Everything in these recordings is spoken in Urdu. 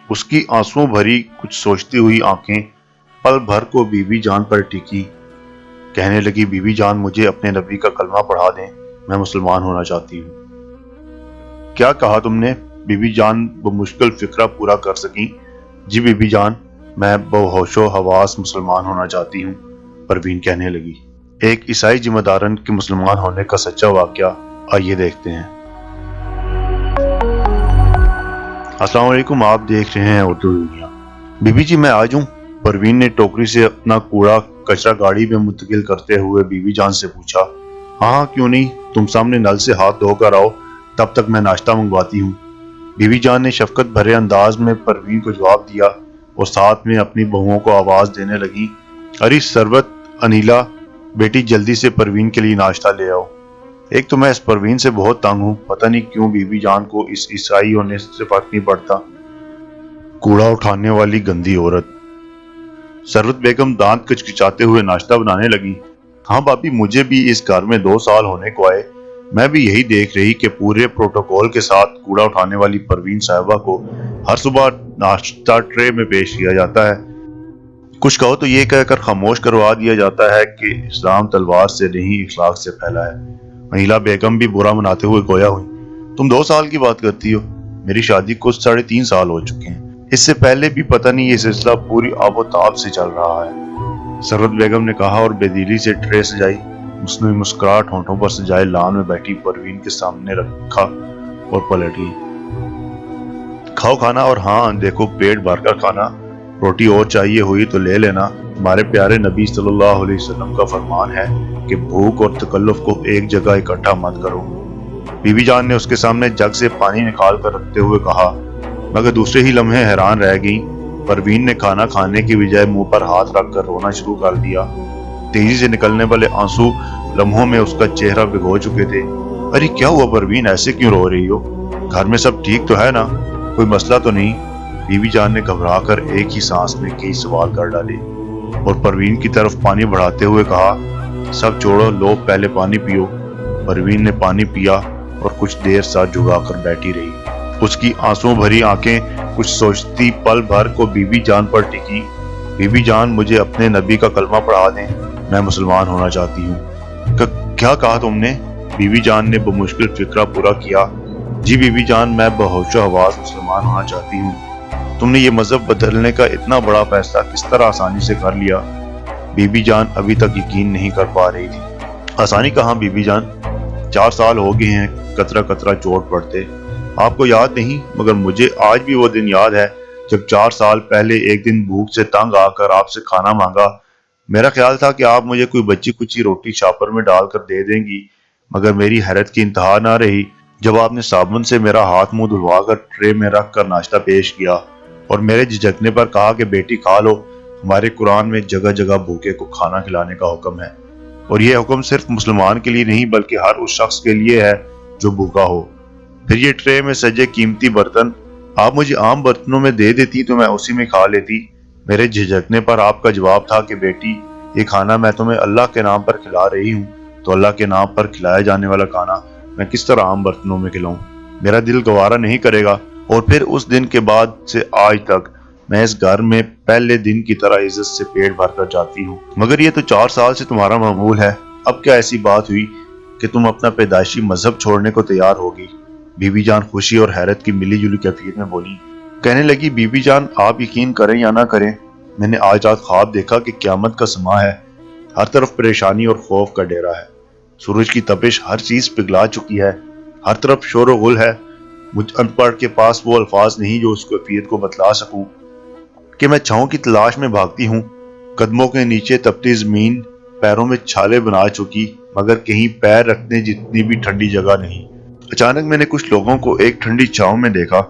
اس کی آنسوؤں بھری کچھ سوچتی ہوئی آنکھیں پل بھر کو بی بی جان پر ٹکی. کہنے لگی بی بی جان مجھے اپنے نبی کا کلمہ پڑھا دیں، میں مسلمان ہونا چاہتی ہوں. کیا کہا تم نے؟ بی بی جان بمشکل فکرہ پورا کر سکیں. جی بی بی جان، میں بہوش و حواس مسلمان ہونا چاہتی ہوں، پروین کہنے لگی. ایک عیسائی ذمہ دارن کے مسلمان ہونے کا سچا واقعہ آئیے دیکھتے ہیں. السلام علیکم، آپ دیکھ رہے ہیں اردو دنیا. بی بی جی میں آ جاؤں؟ پروین نے ٹوکری سے اپنا کوڑا کچرا گاڑی میں منتقل کرتے ہوئے بی بی جان سے پوچھا. ہاں کیوں نہیں، تم سامنے نل سے ہاتھ دھو کر آؤ، تب تک میں ناشتہ منگواتی ہوں. بی بی جان نے شفقت بھرے انداز میں پروین کو جواب دیا اور ساتھ میں اپنی بہوؤں کو آواز دینے لگی. ارے سروت، انیلا، بیٹی جلدی سے پروین کے لیے ناشتہ لے آؤ. ایک تو میں اس پروین سے بہت تنگ ہوں، پتہ نہیں کیوں بی بی جان کو اس عیسائی ہونے سے فرق نہیں پڑتا. کوڑا اٹھانے والی گندی عورت. سروت بیگم دانت کچکچاتے ہوئے ناشتہ بنانے لگی. ہاں بابی، مجھے بھی اس گھر میں 2 سال ہونے کو آئے، میں بھی یہی دیکھ رہی کہ پورے پروٹوکول کے ساتھ کوڑا اٹھانے والی پروین صاحبہ کو ہر صبح ناشتہ ٹرے میں پیش کیا جاتا ہے. کچھ کہو تو یہ کہہ کر خاموش کروا دیا جاتا ہے کہ اسلام تلوار سے نہیں اخلاق سے پھیلا ہے. انیلا بیگم بھی برا مناتے ہوئے گویا ہوئی. تم 2 سال کی بات کرتی ہو، میری شادی کو 3.5 سال ہو چکے ہیں. اس سے پہلے بھی پتہ نہیں یہ سلسلہ پوری آب و تاب سے چل رہا ہے، سروت بیگم نے کہا اور بے دلی سے ٹرے سجائی مصنوعی مسکراہٹ ہونٹوں پر سجائے لان میں بیٹھی پروین کے سامنے رکھا اور پلٹ گئی. کھاؤ کھانا، اور ہاں دیکھو پیٹ بھر کر کھانا، روٹی اور چاہیے ہوئی تو لے لینا. ہمارے پیارے نبی صلی اللہ علیہ وسلم کا فرمان ہے کہ بھوک اور تکلف کو ایک جگہ اکٹھا مت کرو. بی بی جان نے اس کے سامنے جگ سے پانی نکال کر رکھتے ہوئے کہا، مگر دوسرے ہی لمحے حیران رہ گئیں. پروین نے کھانا کھانے کی بجائے منہ پر ہاتھ رکھ کر رونا شروع کر دیا. تیزی سے نکلنے والے آنسو لمحوں میں اس کا چہرہ بھگو چکے تھے. ارے کیا ہوا پروین، ایسے کیوں رو رہی ہو؟ گھر میں سب ٹھیک تو ہے نا؟ کوئی مسئلہ تو نہیں؟ بی بی جان نے گھبرا کر ایک ہی سانس میں کئی سوال کر ڈالے اور پروین کی طرف پانی بڑھاتے ہوئے کہا، سب چھوڑو، لو پہلے پانی پیو. پروین نے پانی پیا اور کچھ دیر ساتھ جھکا کر بیٹھی رہی. اس کی آنسوؤں بھری آنکھیں کچھ سوچتی پل بھر کو بی بی جان پر ٹکی. بی بی جان مجھے اپنے نبی کا کلمہ پڑھا دیں، میں مسلمان ہونا چاہتی ہوں. کیا کہا تم نے؟ بی بی جان نے بمشکل فکرہ پورا کیا. جی بی بی جان، میں بہوش و حواس مسلمان ہونا چاہتی ہوں. تم نے یہ مذہب بدلنے کا اتنا بڑا فیصلہ کس طرح آسانی سے کر لیا؟ بی بی جان ابھی تک یقین نہیں کر پا رہی تھی. آسانی کہاں بی بی جان، 4 سال ہو گئے ہیں قطرہ قطرہ چوٹ پڑتے. آپ کو یاد نہیں، مگر مجھے آج بھی وہ دن یاد ہے جب 4 سال پہلے ایک دن بھوک سے تنگ آ کر آپ سے کھانا مانگا. میرا خیال تھا کہ آپ مجھے کوئی بچی کچی روٹی شاپر میں ڈال کر دے دیں گی، مگر میری حیرت کی انتہا نہ رہی جب آپ نے صابن سے میرا ہاتھ منہ دھلوا کر ٹرے میں رکھ کر ناشتہ پیش کیا اور میرے جھجکنے پر کہا کہ بیٹی کھا لو، ہمارے قرآن میں جگہ جگہ بھوکے کو کھانا کھلانے کا حکم ہے، اور یہ حکم صرف مسلمان کے لیے نہیں بلکہ ہر اس شخص کے لیے ہے جو بھوکا ہو. پھر یہ ٹرے میں سجے قیمتی برتن آپ مجھے عام برتنوں میں دے دیتی تو میں اسی میں کھا لیتی. میرے جھجکنے پر آپ کا جواب تھا کہ بیٹی یہ کھانا میں تمہیں اللہ کے نام پر کھلا رہی ہوں، تو اللہ کے نام پر کھلایا جانے والا کھانا میں کس طرح عام برتنوں میں کھلاؤں؟ میرا دل گوارا نہیں کرے گا. اور پھر اس دن کے بعد سے آج تک میں اس گھر میں پہلے دن کی طرح عزت سے پیٹ بھر کر جاتی ہوں. مگر یہ تو 4 سال سے تمہارا معمول ہے، اب کیا ایسی بات ہوئی کہ تم اپنا پیدائشی مذہب چھوڑنے کو تیار ہوگی؟ بی بی جان خوشی اور حیرت کی ملی جلی کیفیت میں بولی. کہنے لگی، بی بی جان آپ یقین کریں یا نہ کریں، میں نے آج رات خواب دیکھا کہ قیامت کا سماں ہے، ہر طرف پریشانی اور خوف کا ڈیرا ہے، سورج کی تپش ہر چیز پگھلا چکی ہے، ہر طرف شور و غل ہے. مجھ ان پڑھ کے پاس وہ الفاظ نہیں جو اس کیفیت کو بتلا سکوں کہ میں چھاؤں کی تلاش میں بھاگتی ہوں. قدموں کے نیچے تپتی زمین پیروں میں چھالے بنا چکی، مگر کہیں پیر رکھنے جتنی بھی ٹھنڈی جگہ نہیں. اچانک میں نے کچھ لوگوں کو ایک ٹھنڈی چھاؤں میں دیکھا.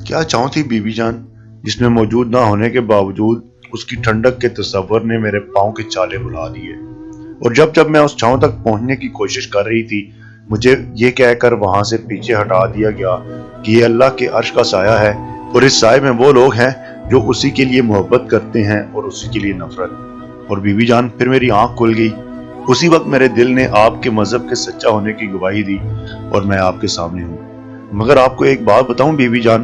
کیا چھاؤں تھی بی بی جان، جس میں موجود نہ ہونے کے باوجود اس کی ٹھنڈک کے تصور نے میرے پاؤں کے چھالے بلا دیے. اور جب میں اس چھاؤں تک پہنچنے کی کوشش کر رہی تھی، مجھے یہ کہہ کر وہاں سے پیچھے ہٹا دیا گیا کہ یہ اللہ کے عرش کا سایہ ہے اور اس سائے میں وہ لوگ ہیں جو اسی کے لیے محبت کرتے ہیں اور اسی کے لیے نفرت. اور بی بی جان پھر میری آنکھ کھل گئی. اسی وقت میرے دل نے آپ کے مذہب کے سچا ہونے کی گواہی دی اور میں آپ کے سامنے ہوں. مگر آپ کو ایک بات بتاؤں بی بی جان،